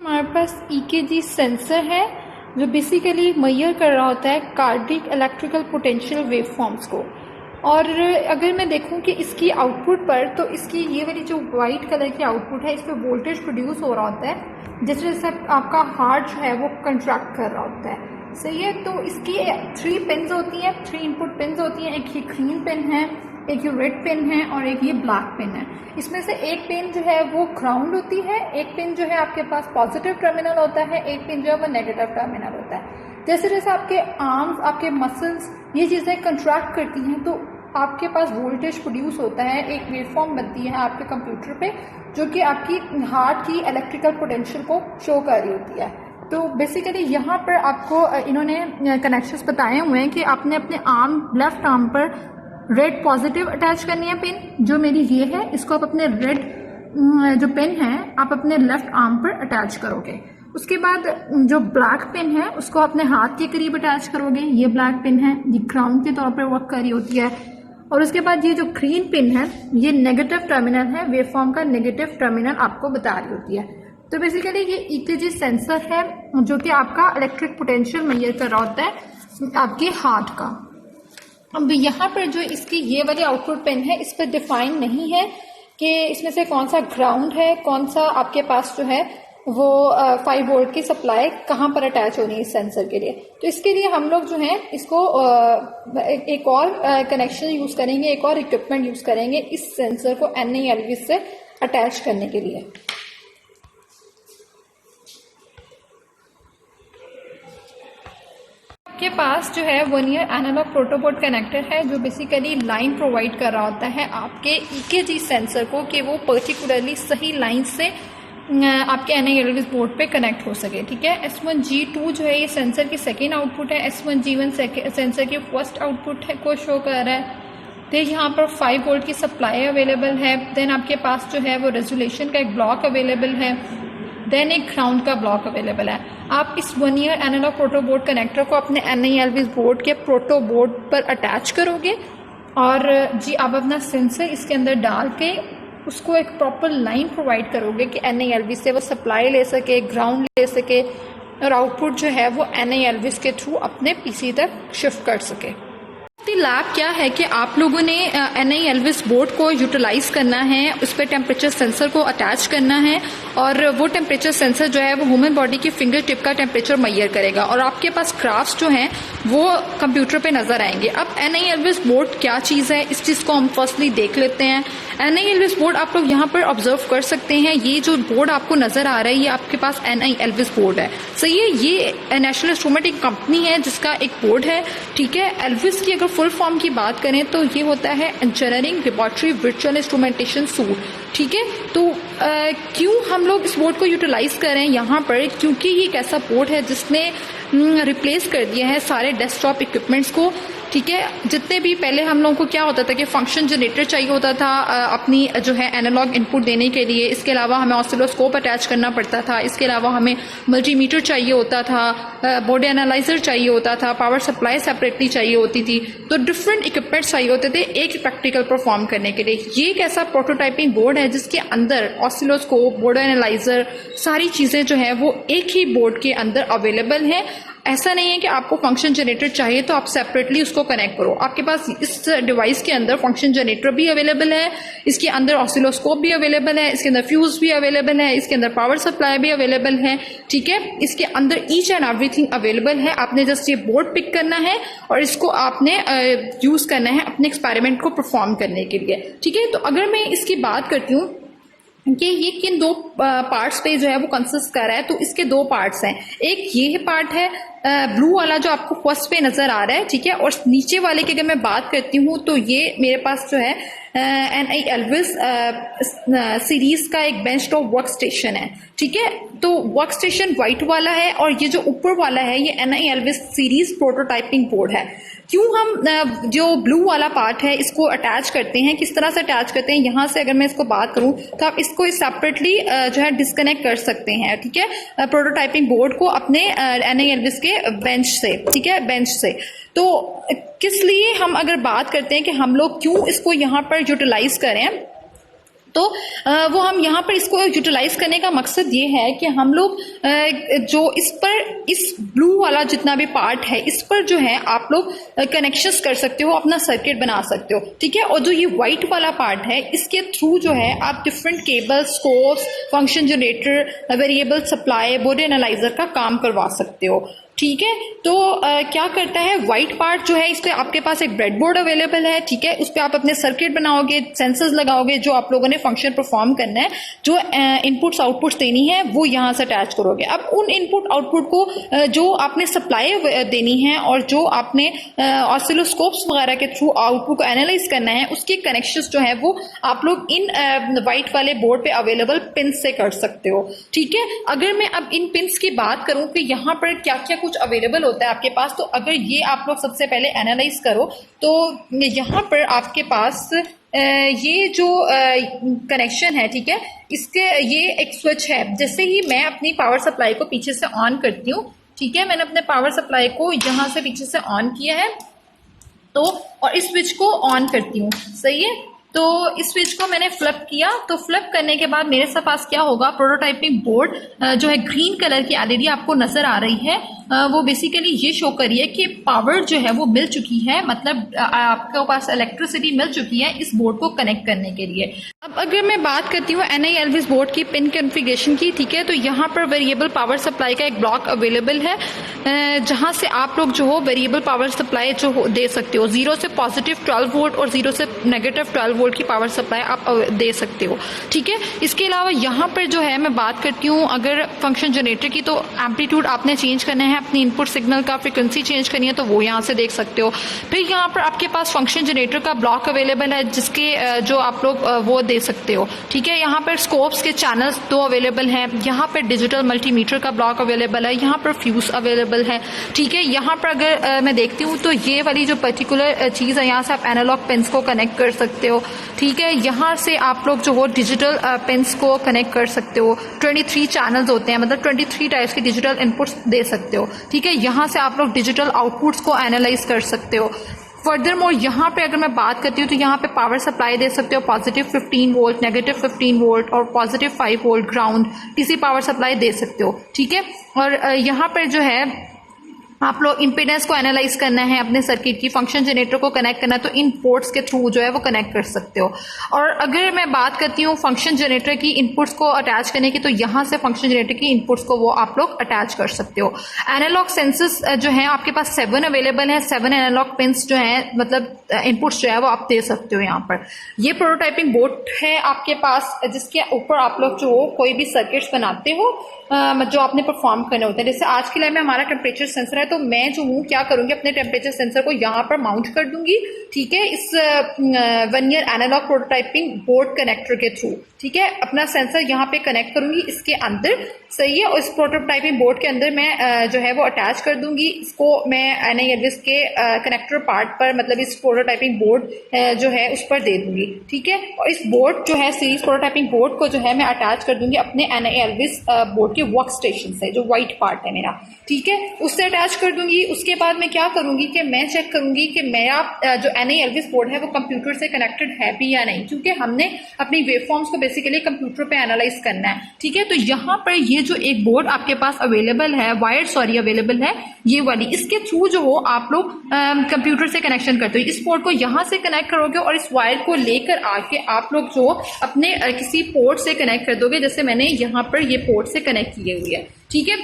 हमारे पास ईकेजी सेंसर है जो बेसिकली मेजर कर रहा होता है कार्डिक इलेक्ट्रिकल पोटेंशियल वेवफॉर्म्स को। और अगर मैं देखूं कि इसकी आउटपुट पर, तो इसकी ये वाली जो वाइट कलर की आउटपुट है, इस पर वोल्टेज प्रोड्यूस हो रहा होता है जिस तरह से आपका हार्ट जो है वो कंट्रैक्ट कर रहा होता है। सही है, तो इसकी 3 पिन्स होती हैं, 3 इनपुट पिन्स होती हैं। एक ये ग्रीन पिन है, एक ये रेड पिन है और एक ये ब्लैक पिन है। इसमें से एक पिन जो है वो ग्राउंड होती है, एक पिन जो है आपके पास पॉजिटिव टर्मिनल होता है, एक पिन जो है वो नेगेटिव टर्मिनल होता है। जैसे जैसे आपके आर्म्स, आपके मसल्स ये चीज़ें कंट्रैक्ट करती हैं तो आपके पास वोल्टेज प्रोड्यूस होता है, एक वेवफॉर्म बनती है आपके कंप्यूटर पे जो कि आपकी हार्ट की इलेक्ट्रिकल पोटेंशियल को शो कर रही होती है। तो बेसिकली यहाँ पर आपको इन्होंने कनेक्शंस बताए हुए हैं कि आपने अपने आर्म, लेफ्ट आर्म पर रेड पॉजिटिव अटैच करनी है पिन, जो मेरी ये है, इसको आप अपने रेड जो पिन है आप अपने लेफ्ट आर्म पर अटैच करोगे। उसके बाद जो ब्लैक पिन है उसको अपने हाथ के करीब अटैच करोगे, ये ब्लैक पिन है, ये ग्राउंड के तौर पर वर्क कर रही होती है। और उसके बाद ये जो ग्रीन पिन है ये नेगेटिव टर्मिनल है, वेवफॉर्म का नेगेटिव टर्मिनल आपको बता रही होती है। तो बेसिकली ये ईकेजी सेंसर है जो कि आपका इलेक्ट्रिक पोटेंशियल मेजर कर रहा होता है आपके हार्ट का। अब यहाँ पर जो इसकी ये वाली आउटपुट पिन है इस पर डिफाइन नहीं है कि इसमें से कौन सा ग्राउंड है, कौन सा आपके पास जो है वो 5 वोल्ट की सप्लाई कहाँ पर अटैच होनी है इस सेंसर के लिए। तो इसके लिए हम लोग जो है इसको एक और कनेक्शन यूज करेंगे, एक और इक्विपमेंट यूज करेंगे इस सेंसर को NALV से अटैच करने के लिए। आपके पास जो है वर्नियर एनालॉग प्रोटोबोर्ड कनेक्टर है जो बेसिकली लाइन प्रोवाइड कर रहा होता है आपके ईकेजी सेंसर को कि वो पर्टिकुलरली सही लाइन से आपके NALV बोर्ड पे कनेक्ट हो सके। ठीक है, S1G2 जो है ये सेंसर की सेकेंड आउटपुट है, S1G1 सेंसर की फर्स्ट आउटपुट है को शो कर रहा है। फिर यहाँ पर 5 वोल्ट की सप्लाई अवेलेबल है। देन आपके पास जो है वो रेजोल्यूशन का एक ब्लॉक अवेलेबल है, देन एक ग्राउंड का ब्लॉक अवेलेबल है। आप इस Vernier analog proto board connector को अपने NALV बोर्ड के प्रोटो बोर्ड पर अटैच करोगे और जी आप अपना सेंसर इसके अंदर डाल के उसको एक प्रॉपर लाइन प्रोवाइड करोगे कि NALV से वो सप्लाई ले सके, ग्राउंड ले सके और आउटपुट जो है वो NALV के थ्रू अपने PC तक शिफ्ट कर सके। लाभ क्या है कि आप लोगों ने NALV बोर्ड को यूटिलाइज करना है, उस पर टेम्परेचर सेंसर को अटैच करना है और वो टेम्परेचर सेंसर जो है वो ह्यूमन बॉडी की फिंगर टिप का टेम्परेचर मेजर करेगा और आपके पास ग्राफ्स जो हैं वो कंप्यूटर पे नजर आएंगे। अब NILVIS बोर्ड क्या चीज़ है, इस चीज़ को हम फर्स्टली देख लेते हैं। NILVIS बोर्ड आप लोग यहाँ पर ऑब्जर्व कर सकते हैं, ये जो बोर्ड आपको नजर आ रहा है ये आपके पास NILVIS बोर्ड है। सही है, ये नेशनल इंस्ट्रूमेंट एक कंपनी है जिसका एक बोर्ड है, ठीक है। एल्विस की अगर फुल फॉर्म की बात करें तो ये होता है engineering laboratory virtual instrumentation suit, ठीक है। तो क्यों हम लोग इस बोर्ड को यूटिलाइज कर रहे हैं यहाँ पर, क्योंकि ये एक ऐसा बोर्ड है जिसने रिप्लेस कर दिया है सारे डेस्कटॉप इक्विपमेंट्स को, ठीक है। जितने भी पहले हम लोगों को क्या होता था कि फंक्शन जनरेटर चाहिए होता था अपनी जो है एनालॉग इनपुट देने के लिए, इसके अलावा हमें ऑसिलोस्कोप अटैच करना पड़ता था, इसके अलावा हमें मल्टीमीटर चाहिए होता था, बोर्ड एनालाइजर चाहिए होता था, पावर सप्लाई सेपरेटली चाहिए होती थी, तो डिफरेंट इक्विपमेंट्स चाहिए होते थे एक प्रैक्टिकल परफॉर्म करने के लिए। ये एक ऐसा प्रोटोटाइपिंग बोर्ड है जिसके अंदर ऑसिलोस्कोप, बोर्ड एनालाइजर, सारी चीज़ें जो है वो एक ही बोर्ड के अंदर अवेलेबल है। ऐसा नहीं है कि आपको फंक्शन जनरेटर चाहिए तो आप सेपरेटली उसको कनेक्ट करो, आपके पास इस डिवाइस के अंदर फंक्शन जनरेटर भी अवेलेबल है, इसके अंदर ऑसिलोस्कोप भी अवेलेबल है, इसके अंदर फ्यूज भी अवेलेबल है, इसके अंदर पावर सप्लाई भी अवेलेबल है, ठीक है। इसके अंदर ईच एंड एवरीथिंग अवेलेबल है। आपने जस्ट ये बोर्ड पिक करना है और इसको आपने यूज करना है अपने एक्सपेरिमेंट को परफॉर्म करने के लिए, ठीक है। तो अगर मैं इसकी बात करती हूँ कि ये किन दो पार्ट्स पे जो है वो कंसिस्ट कर रहा है, तो इसके दो पार्ट्स हैं। एक ये पार्ट है ब्लू वाला जो आपको फर्स्ट पे नजर आ रहा है, ठीक है, और नीचे वाले की अगर मैं बात करती हूँ तो ये मेरे पास जो है NILVIS सीरीज का एक बेंचटॉप वर्क स्टेशन है, ठीक है। तो वर्क स्टेशन व्हाइट वाला है और ये जो ऊपर वाला है ये NILVIS सीरीज प्रोटोटाइपिंग बोर्ड है। क्यों हम जो ब्लू वाला पार्ट है इसको अटैच करते हैं, किस तरह से अटैच करते हैं, यहाँ से अगर मैं इसको बात करूँ तो आप इसको सेपरेटली जो है डिस्कनेक्ट कर सकते हैं, ठीक है, प्रोटोटाइपिंग बोर्ड को अपने NILVIS के बेंच से, ठीक है, बेंच से। तो किस लिए हम अगर बात करते हैं कि हम लोग क्यों इसको यहाँ पर यूटिलाइज करें, तो वो हम यहाँ पर इसको यूटिलाइज करने का मकसद ये है कि हम लोग जो इस ब्लू वाला जितना भी पार्ट है इस पर जो है आप लोग कनेक्शंस कर सकते हो, अपना सर्किट बना सकते हो, ठीक है। और जो ये व्हाइट वाला पार्ट है इसके थ्रू जो है आप different cables, scopes, function generator, variable supply, board analyser का काम करवा सकते हो, ठीक है। तो क्या करता है व्हाइट पार्ट जो है, इस पे आपके पास एक ब्रेडबोर्ड अवेलेबल है, ठीक है, उस पे आप अपने सर्किट बनाओगे, सेंसर्स लगाओगे, जो आप लोगों ने फंक्शन परफॉर्म करना है, जो इनपुट्स आउटपुट्स देनी है वो यहाँ से अटैच करोगे। अब उन इनपुट आउटपुट को जो आपने सप्लाई देनी है और जो आपने ऑसिलोस्कोप्स वगैरह के थ्रू आउटपुट को एनालाइज करना है, उसके कनेक्शंस जो है वो आप लोग इन व्हाइट वाले बोर्ड पे अवेलेबल पिन से कर सकते हो, ठीक है। अगर मैं अब इन पिन्स की बात करूं कि यहाँ पर क्या क्या कुछ अवेलेबल होता है आपके पास, तो अगर ये आप लोग सबसे पहले एनालाइज करो तो यहाँ पर आपके पास ये जो कनेक्शन है, ठीक है, इसके ये एक स्विच है। जैसे ही मैं अपनी पावर सप्लाई को पीछे से ऑन करती हूँ, ठीक है, मैंने अपने पावर सप्लाई को यहाँ से पीछे से ऑन किया है तो, और इस स्विच को ऑन करती हूँ, सही है। तो इस स्विच को मैंने फ्लिप किया, तो फ्लिप करने के बाद मेरे पास क्या होगा, प्रोटोटाइपिंग बोर्ड जो है ग्रीन कलर की LED आपको नजर आ रही है, वो बेसिकली ये शो कर रही है कि पावर जो है वो मिल चुकी है, मतलब आपके पास इलेक्ट्रिसिटी मिल चुकी है इस बोर्ड को कनेक्ट करने के लिए। अब अगर मैं बात करती हूँ NILVIS बोर्ड की पिन कॉन्फ़िगरेशन की, ठीक है, तो यहाँ पर वेरिएबल पावर सप्लाई का एक ब्लॉक अवेलेबल है जहाँ से आप लोग जो हो वेरिएबल पावर सप्लाई जो दे सकते हो, 0 से पॉजिटिव 12 वोल्ट और 0 से नेगेटिव 12 वोल्ट की पावर सप्लाई आप दे सकते हो, ठीक है। इसके अलावा यहाँ पर जो है मैं बात करती हूँ अगर फंक्शन जनरेटर की, तो एम्पलीट्यूड आपने चेंज करना है, अपनी इनपुट सिग्नल का फ्रिक्वेंसी चेंज करनी है तो वो यहाँ से देख सकते हो। फिर यहाँ पर आपके पास फंक्शन जनरेटर का ब्लॉक अवेलेबल है जिसके जो आप लोग वो दे सकते हो, ठीक है। यहाँ पर स्कोप्स के चैनल्स 2 अवेलेबल हैं, यहाँ पर डिजिटल मल्टीमीटर का ब्लॉक अवेलेबल है, यहाँ पर फ्यूज अवेलेबल है, ठीक है। यहाँ पर अगर मैं देखती हूँ तो ये वाली जो पर्टिकुलर चीज़ है यहाँ से आप एनालॉग पिन्स को कनेक्ट कर सकते हो, ठीक है। यहाँ से आप लोग जो हो डिजिटल पिन्स को कनेक्ट कर सकते हो, 23 चैनल्स होते हैं, मतलब 23 टाइप्स की डिजिटल इनपुट्स दे सकते हो, ठीक है। यहाँ से आप लोग डिजिटल आउटपुट्स को एनालाइज कर सकते हो। फर्दर मोर यहाँ पे अगर मैं बात करती हूँ तो यहाँ पे पावर सप्लाई दे सकते हो, पॉजिटिव 15 वोल्ट, नेगेटिव 15 वोल्ट और positive 5 volt ground, DC power supply दे सकते हो, ठीक है। और यहाँ पर जो है आप लोग इम्पीडेंस को एनालाइज करना है अपने सर्किट की, फंक्शन जनरेटर को कनेक्ट करना है, तो इन पोर्ट्स के थ्रू जो है वो कनेक्ट कर सकते हो। और अगर मैं बात करती हूँ फंक्शन जनरेटर की इनपुट्स को अटैच करने की, तो यहाँ से फंक्शन जनरेटर की इनपुट्स को वो आप लोग अटैच कर सकते हो। एनालॉग सेंसर्स जो है आपके पास 7 अवेलेबल है, 7 एनालॉग पिंस जो है मतलब इनपुट्स जो है वो आप दे सकते हो यहाँ पर। ये प्रोटोटाइपिंग बोर्ड है आपके पास, जिसके ऊपर आप लोग जो कोई भी सर्किट्स बनाते हो जो आपने परफॉर्म करने होते हैं। जैसे आज के लिए में हमारा टेम्परेचर सेंसर है, तो मैं जो हूँ क्या करूंगी, अपने टेम्परेचर सेंसर को यहाँ पर माउंट कर दूंगी, ठीक है, इस Vernier analogue prototyping board connector के थ्रू, ठीक है। अपना सेंसर यहाँ पे कनेक्ट करूंगी इसके अंदर, सही है। और इस प्रोटोटाइपिंग बोर्ड के अंदर मैं जो है वो अटैच कर दूंगी इसको, मैं NILVIS के कनेक्टर पार्ट पर, मतलब इस प्रोटोटाइपिंग बोर्ड जो है उस पर दे दूंगी, ठीक है। और इस बोर्ड जो है सीरीज प्रोटोटाइपिंग बोर्ड को जो है मैं अटैच कर दूंगी अपने NILVIS बोर्ड के वर्क स्टेशन से, जो व्हाइट पार्ट है मेरा, ठीक है, उससे अटैच कर दूंगी। उसके बाद मैं क्या करूंगी कि मैं चेक करूंगी कि मेरा जो NILVIS बोर्ड है वो कंप्यूटर से कनेक्टेड है भी या नहीं, क्योंकि हमने अपनी वेवफॉर्म्स को बेसिकली कंप्यूटर पे एनालाइज करना है, ठीक है। तो यहाँ पर ये जो एक बोर्ड आपके पास अवेलेबल है, वायर्ड अवेलेबल है, ये वाली, इसके थ्रू जो हो आप लोग कंप्यूटर से कनेक्शन करते हो। इस पोर्ट को यहाँ से कनेक्ट करोगे और इस वायर को लेकर आके आप लोग जो अपने किसी पोर्ट से कनेक्ट कर दोगे, जैसे मैंने यहाँ पर ये पोर्ट से कनेक्ट किए हुए है, ठीक है।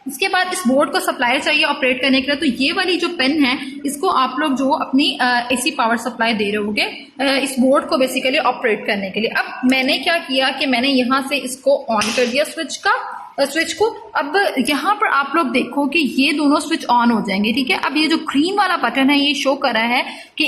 इसके बाद इस बोर्ड को सप्लाई चाहिए ऑपरेट करने के लिए, तो ये वाली जो पेन है इसको आप लोग जो अपनी AC पावर सप्लाई दे रहे होगे इस बोर्ड को बेसिकली ऑपरेट करने के लिए। अब मैंने क्या किया कि मैंने यहाँ से इसको ऑन कर दिया स्विच को। अब यहाँ पर आप लोग देखो कि ये दोनों स्विच ऑन हो जाएंगे, ठीक है। अब ये जो ग्रीन वाला बटन है ये शो कर रहा है कि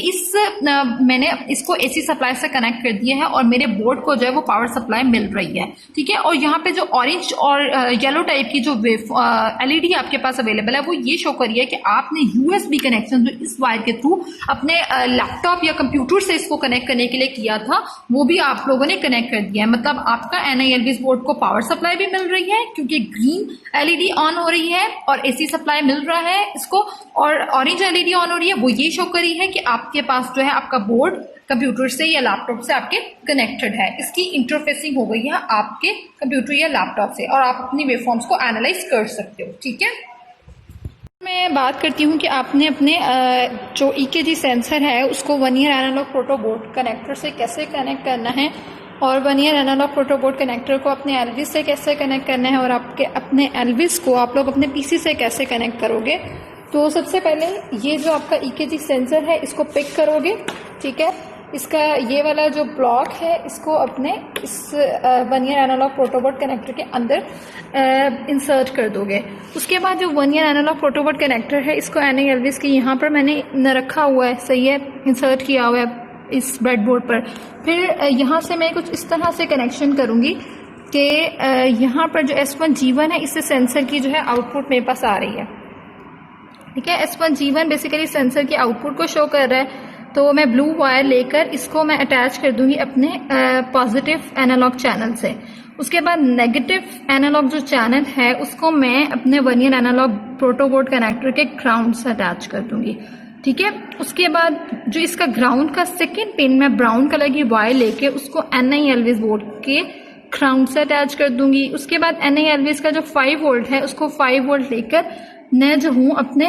मैंने इसको AC सप्लाई से कनेक्ट कर दिया है और मेरे बोर्ड को जो है वो पावर सप्लाई मिल रही है, ठीक है। और यहाँ पे जो ऑरेंज और येलो टाइप की जो LED आपके पास अवेलेबल है वो ये शो कर रही है कि आपने USB कनेक्शन जो इस वायर के थ्रू अपने लैपटॉप या कंप्यूटर से इसको कनेक्ट करने के लिए किया था वो भी आप लोगों ने कनेक्ट कर दिया है। मतलब आपका NILVIS बोर्ड को पावर सप्लाई भी मिल रही है क्योंकि ग्रीन LED ऑन हो रही है और AC सप्लाई मिल रहा है इसको, और ऑरेंज LED ऑन हो रही है, वो ये शो कर रही है कि आपके पास जो है आपका बोर्ड कंप्यूटर से या लैपटॉप से आपके कनेक्टेड है। इसकी इंटरफेसिंग हो गई है आपके कंप्यूटर या लैपटॉप से और आप अपनी वेवफॉर्म्स को एनालाइज कर सकते हो, ठीक है। मैं बात करती हूँ कि आपने अपने जो EKG सेंसर है उसको Vernier analog proto board connector से कैसे कनेक्ट करना है और Vernier analog proto board connector को अपने LVIS से कैसे कनेक्ट करना है और आपके अपने LVIS को आप लोग अपने PC से कैसे कनेक्ट करोगे। तो सबसे पहले ये जो आपका EKG सेंसर है इसको पिक करोगे, ठीक है। इसका ये वाला जो ब्लॉक है इसको अपने इस Vernier analog proto board connector के अंदर इंसर्ट कर दोगे। उसके बाद जो Vernier analog proto board connector है इसको NILVIS की यहाँ पर मैंने रखा हुआ है, सही है, इंसर्ट किया हुआ है इस ब्रेडबोर्ड पर। फिर यहाँ से मैं कुछ इस तरह से कनेक्शन करूँगी कि यहाँ पर जो S1G1 है इससे सेंसर की जो है आउटपुट मेरे पास आ रही है, ठीक है। S1G1 बेसिकली सेंसर की आउटपुट को शो कर रहा है, तो मैं ब्लू वायर लेकर इसको मैं अटैच कर दूंगी अपने पॉजिटिव एनालॉग चैनल से। उसके बाद नेगेटिव एनालॉग जो चैनल है उसको मैं अपने Vernier analog proto board connector के ग्राउंड से अटैच कर दूंगी, ठीक है। उसके बाद जो इसका ग्राउंड का सेकेंड पिन मैं ब्राउन कलर की वायर लेके उसको NILVIS बोर्ड के ग्राउंड से अटैच कर दूंगी। उसके बाद NILVIS का जो 5 वोल्ट है उसको 5 वोल्ट लेकर मैं जो हूँ अपने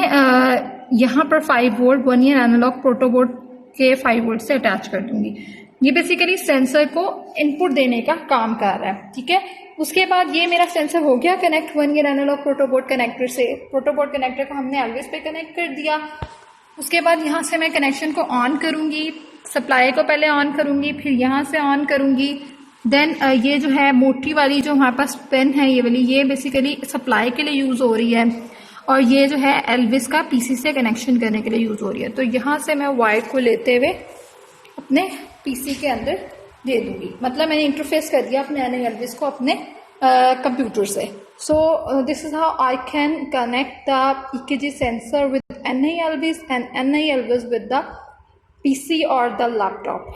यहाँ पर 5 volt Vernier analog proto board के 5 वोल्ट से अटैच कर दूंगी। ये बेसिकली सेंसर को इनपुट देने का काम कर रहा है, ठीक है। उसके बाद ये मेरा सेंसर हो गया connect Vernier analog proto board connector से। प्रोटो बोर्ड कनेक्टर को हमने LVIS पे कनेक्ट कर दिया। उसके बाद यहाँ से मैं कनेक्शन को ऑन करूँगी, सप्लाई को पहले ऑन करूँगी, फिर यहाँ से ऑन करूँगी। देन ये जो है मोटी वाली जो हमारे पास पेन है ये वाली, ये बेसिकली सप्लाई के लिए यूज़ हो रही है और ये जो है LVIS का PC से कनेक्शन करने के लिए यूज़ हो रही है। तो यहाँ से मैं वायर को लेते हुए अपने PC के अंदर दे दूँगी, मतलब मैंने इंटरफेस कर दिया अपने NILVIS को अपने कंप्यूटर से। So this is how I can connect the EKG sensor with NILVIS and NILVIS with the PC or the laptop.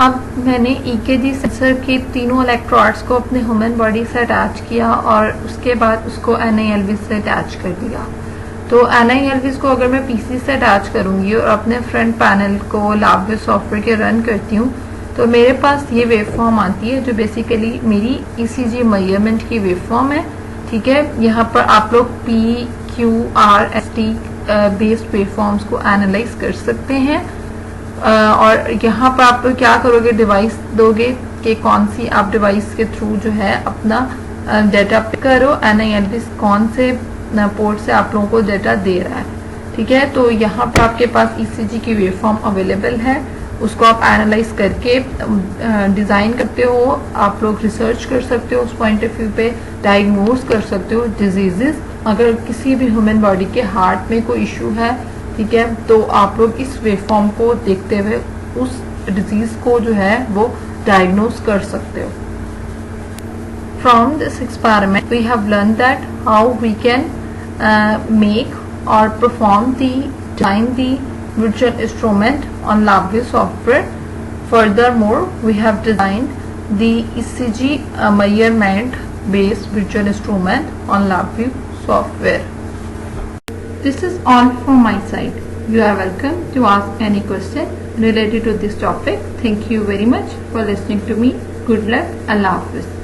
अब मैंने EKG सेंसर के तीनों इलेक्ट्रोड्स को अपने ह्यूमन बॉडी से अटैच किया और उसके बाद उसको NILVIS से अटैच कर दिया। तो NILVIS को अगर मैं PC से अटैच करूँगी और अपने फ्रंट पैनल को LabVIEW सॉफ्टवेयर के रन करती हूँ तो मेरे पास ये वेवफॉर्म आती है जो बेसिकली मेरी ECG मेजरमेंट की वेवफॉर्म है। ठीक है, यहाँ पर आप लोग PQRST बेस्ड वेवफॉर्म्स को एनालाइज कर सकते हैं। और यहाँ पर आप लोग क्या करोगे, डिवाइस दोगे कि कौन सी आप डिवाइस के थ्रू जो है अपना डाटा पिक करो, NILBIS कौन से पोर्ट से आप लोगों को डाटा दे रहा है। ठीक है, तो यहाँ पर आपके पास ECG की वेवफॉर्म अवेलेबल है, उसको आप एनालाइज करके डिज़ाइन करते हो, आप लोग रिसर्च कर सकते हो, उस पॉइंट ऑफ व्यू पे डायग्नोज कर सकते हो डिजीजेस। अगर किसी भी ह्यूमन बॉडी के हार्ट में कोई इशू है, ठीक है, तो आप लोग इस वेवफॉर्म को देखते हुए उस डिजीज को जो है वो डायग्नोज कर सकते हो। From this experiment we have learned that how we can make or perform design the virtual instrument on LabVIEW software. Furthermore, we have designed the ECG measurement based virtual instrument on LabVIEW software. This is all from my side. You are welcome to ask any question related to this topic. Thank you very much for listening to me. Good luck. Allah Hafiz.